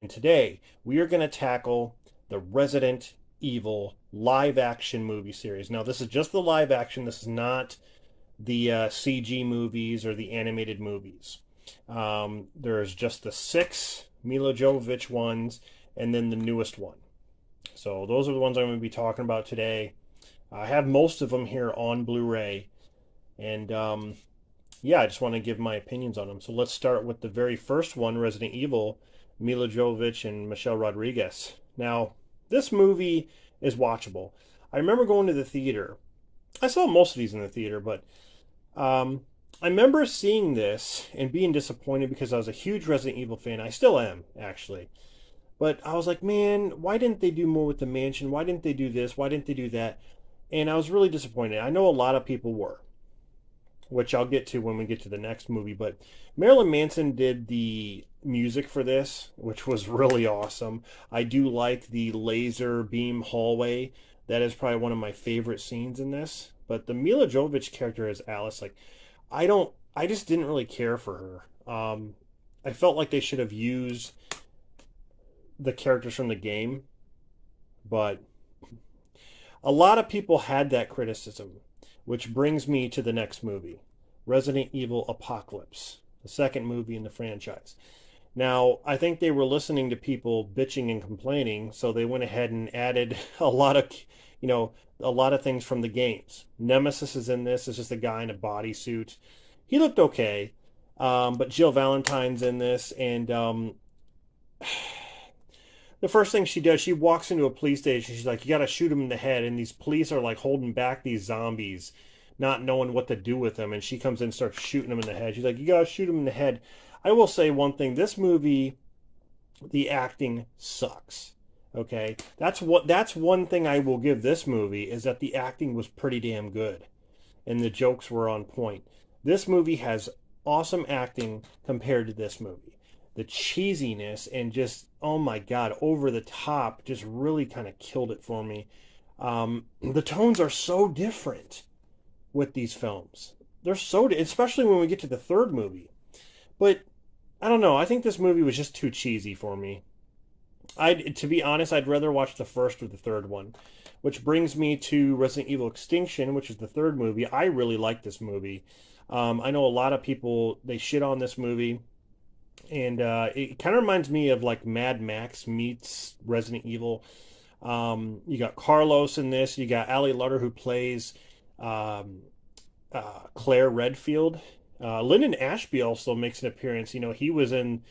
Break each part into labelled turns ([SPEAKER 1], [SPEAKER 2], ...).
[SPEAKER 1] Today, we are going to tackle the Resident Evil live action movie series. Now, this is just the live action, this is not the CG movies or the animated movies. There's just the six Mila Jovovich ones and then the newest one. So, those are the ones I'm going to be talking about today. I have most of them here on Blu-ray, and yeah, I just want to give my opinions on them. So let's start with the very first one, Resident Evil, Mila Jovovich and Michelle Rodriguez. Now, this movie is watchable. I remember going to the theater. I saw most of these in the theater, but I remember seeing this and being disappointed because I was a huge Resident Evil fan. I still am, actually. But I was like, man, why didn't they do more with the mansion? Why didn't they do this? Why didn't they do that? And I was really disappointed. I know a lot of people were, which I'll get to when we get to the next movie. But Marilyn Manson did the music for this, which was really awesome. I do like the laser beam hallway. That is probably one of my favorite scenes in this. But the Mila Jovovich character as Alice, like, I just didn't really care for her. I felt like they should have used the characters from the game, but a lot of people had that criticism, which brings me to the next movie, Resident Evil Apocalypse, the second movie in the franchise. Now, I think they were listening to people bitching and complaining, so they went ahead and added a lot of, a lot of things from the games. Nemesis is in this. It's just a guy in a bodysuit. He looked okay, but Jill Valentine's in this, and the first thing she does, she walks into a police station. She's like, you got to shoot him in the head. And these police are like holding back these zombies, not knowing what to do with them. And she comes in and starts shooting them in the head. She's like, you got to shoot him in the head. I will say one thing. This movie, the acting sucks. Okay. That's one thing I will give this movie, is that the acting was pretty damn good. And the jokes were on point. This movie has awesome acting compared to this movie. The cheesiness and just, oh my god, over the top just really kind of killed it for me. The tones are so different with these films. They're so, especially when we get to the third movie. But I don't know. I think this movie was just too cheesy for me. To be honest, I'd rather watch the first or the third one. Which brings me to Resident Evil Extinction, which is the third movie. I really like this movie. I know a lot of people, they shit on this movie. And it kind of reminds me of like Mad Max meets Resident Evil. You got Carlos in this. You got Ali Larter, who plays Claire Redfield. Lyndon Ashby also makes an appearance. He was in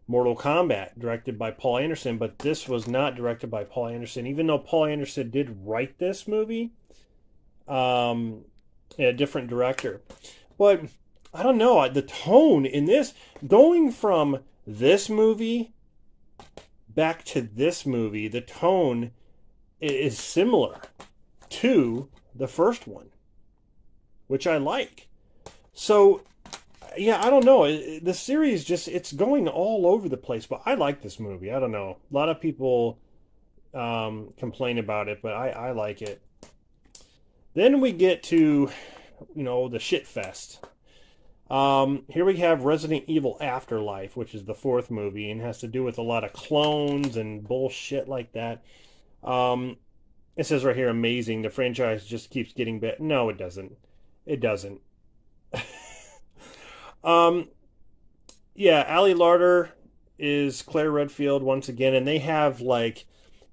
[SPEAKER 1] Mortal Kombat, directed by Paul Anderson, but this was not directed by Paul Anderson, even though Paul Anderson did write this movie. A different director. But I don't know, the tone in this, going from this movie back to this movie, the tone is similar to the first one, which I like. So, yeah, I don't know. The series just, it's going all over the place, but I like this movie. I don't know. A lot of people complain about it, but I like it. Then we get to, the shit fest. Here we have Resident Evil Afterlife, which is the fourth movie, and has to do with a lot of clones and bullshit like that. It says right here, amazing. The franchise just keeps getting better. No, it doesn't. It doesn't. Yeah, Ali Larter is Claire Redfield once again, and they have like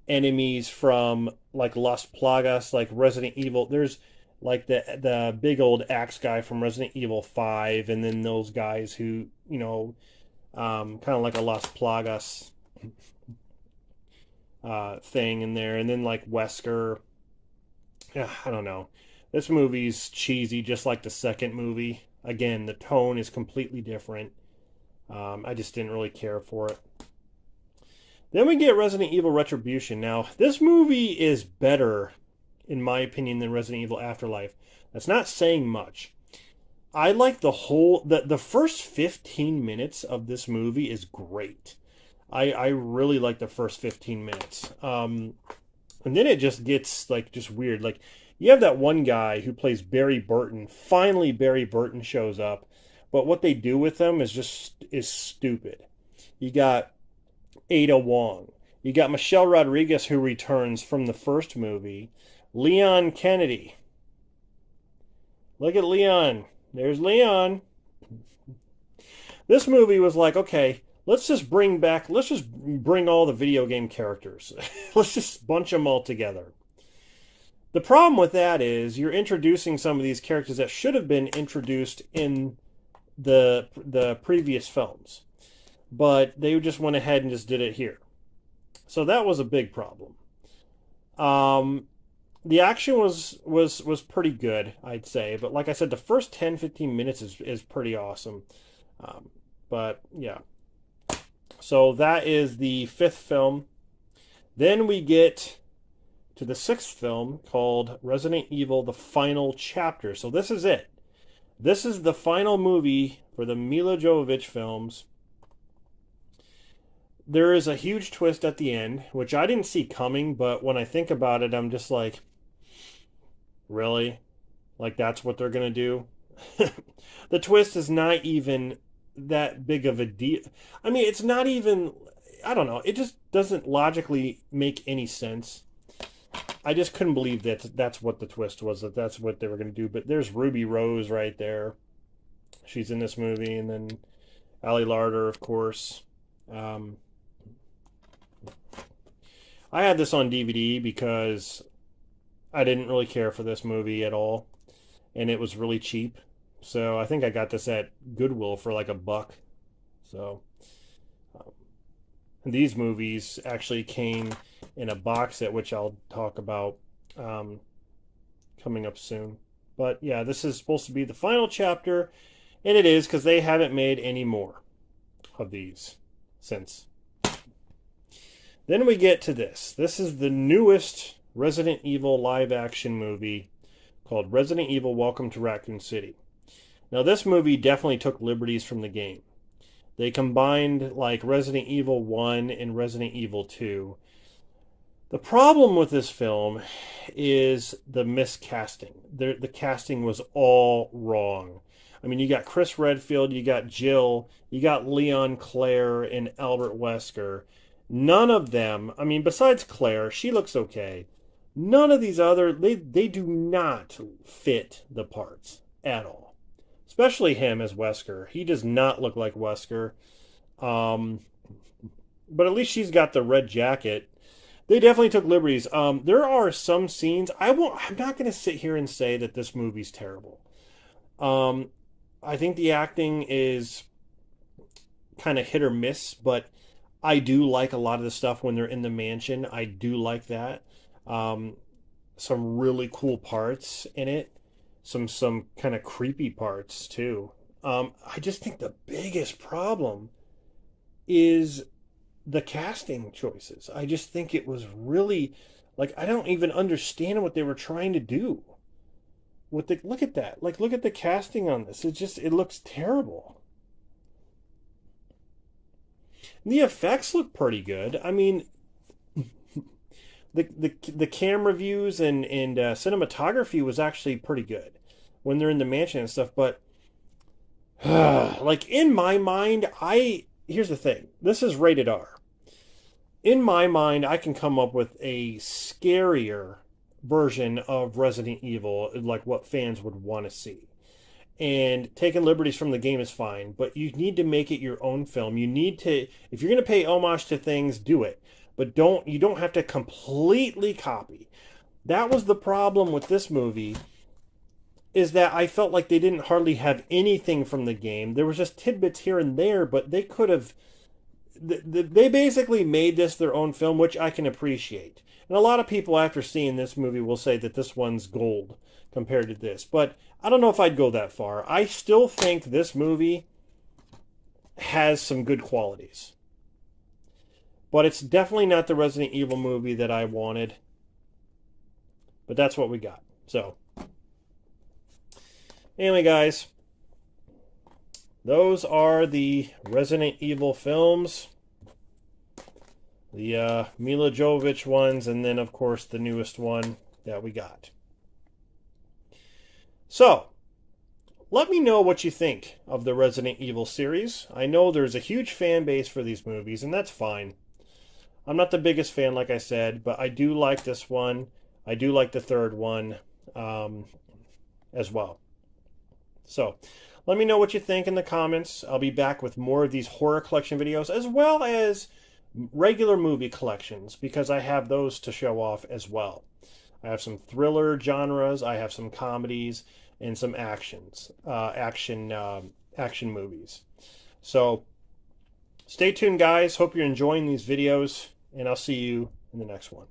[SPEAKER 1] enemies from like Las Plagas, like Resident Evil. There's like the big old axe guy from Resident Evil 5, and then those guys who, kind of like a Las Plagas thing in there, and then like Wesker. I don't know. This movie's cheesy, just like the second movie. Again, the tone is completely different. I just didn't really care for it. Then we get Resident Evil Retribution. Now, this movie is better, in my opinion, than Resident Evil Afterlife. That's not saying much. I like the first 15 minutes of this movie is great. I really like the first 15 minutes. And then it just gets like just weird. Like, you have that one guy who plays Barry Burton. Finally, Barry Burton shows up. But what they do with him is stupid. You got Ada Wong. You got Michelle Rodriguez, who returns from the first movie. Leon Kennedy. Look at Leon. There's Leon. This movie was like, okay, let's just bring all the video game characters. Let's just bunch them all together. The problem with that is you're introducing some of these characters that should have been introduced in the previous films, but they just went ahead and just did it here. So that was a big problem. The action was pretty good, I'd say, but like I said, the first 10-15 minutes is pretty awesome. But yeah, so that is the fifth film. Then we get to the sixth film called Resident Evil: The Final Chapter. So this is it. This is the final movie for the Milla Jovovich films. There is a huge twist at the end, which I didn't see coming, but when I think about it, I'm just like, really? Like that's what they're going to do? The twist is not even that big of a deal. I mean, it's not even, I don't know, it just doesn't logically make any sense. I just couldn't believe that that's what the twist was, that that's what they were going to do. But there's Ruby Rose right there. She's in this movie. And then Ali Larter, of course. I had this on DVD because I didn't really care for this movie at all. And it was really cheap. So I think I got this at Goodwill for like $1. So these movies actually came in a box set, which I'll talk about coming up soon. But yeah, this is supposed to be the final chapter, and it is because they haven't made any more of these since. Then we get to this. This is the newest Resident Evil live action movie called Resident Evil: Welcome to Raccoon City. Now, this movie definitely took liberties from the game. They combined like Resident Evil 1 and Resident Evil 2. The problem with this film is the miscasting. The casting was all wrong. I mean, you got Chris Redfield, you got Jill, you got Leon Claire and Albert Wesker. None of them, I mean, besides Claire, she looks okay. None of these other, they do not fit the parts at all. Especially him as Wesker. He does not look like Wesker. But at least she's got the red jacket. They definitely took liberties. There are some scenes. I'm not going to sit here and say that this movie's terrible. I think the acting is kind of hit or miss, but I do like a lot of the stuff when they're in the mansion. I do like that. Some really cool parts in it. Some kind of creepy parts too. I just think the biggest problem is the casting choices. I just think it was really like I don't even understand what they were trying to do. Look at that. Like look at the casting on this. It looks terrible. The effects look pretty good. I mean, the camera views and cinematography was actually pretty good when they're in the mansion and stuff. But like in my mind, here's the thing. This is rated R. In my mind, I can come up with a scarier version of Resident Evil, like what fans would want to see. And taking liberties from the game is fine, but you need to make it your own film. You need to, if you're going to pay homage to things, do it. But you don't have to completely copy. That was the problem with this movie, is that I felt like they didn't hardly have anything from the game. There was just tidbits here and there, but they could have... They basically made this their own film, which I can appreciate. And a lot of people, after seeing this movie, will say that this one's gold compared to this. But I don't know if I'd go that far. I still think this movie has some good qualities. But it's definitely not the Resident Evil movie that I wanted. But that's what we got. So, anyway, guys, those are the Resident Evil films. The Milla Jovovich ones, and then, of course, the newest one that we got. So, let me know what you think of the Resident Evil series. I know there's a huge fan base for these movies, and that's fine. I'm not the biggest fan, like I said, but I do like this one. I do like the third one um, as well. So let me know what you think in the comments. I'll be back with more of these horror collection videos as well as regular movie collections because I have those to show off as well. I have some thriller genres, I have some comedies, and some action movies. So stay tuned, guys. Hope you're enjoying these videos, and I'll see you in the next one.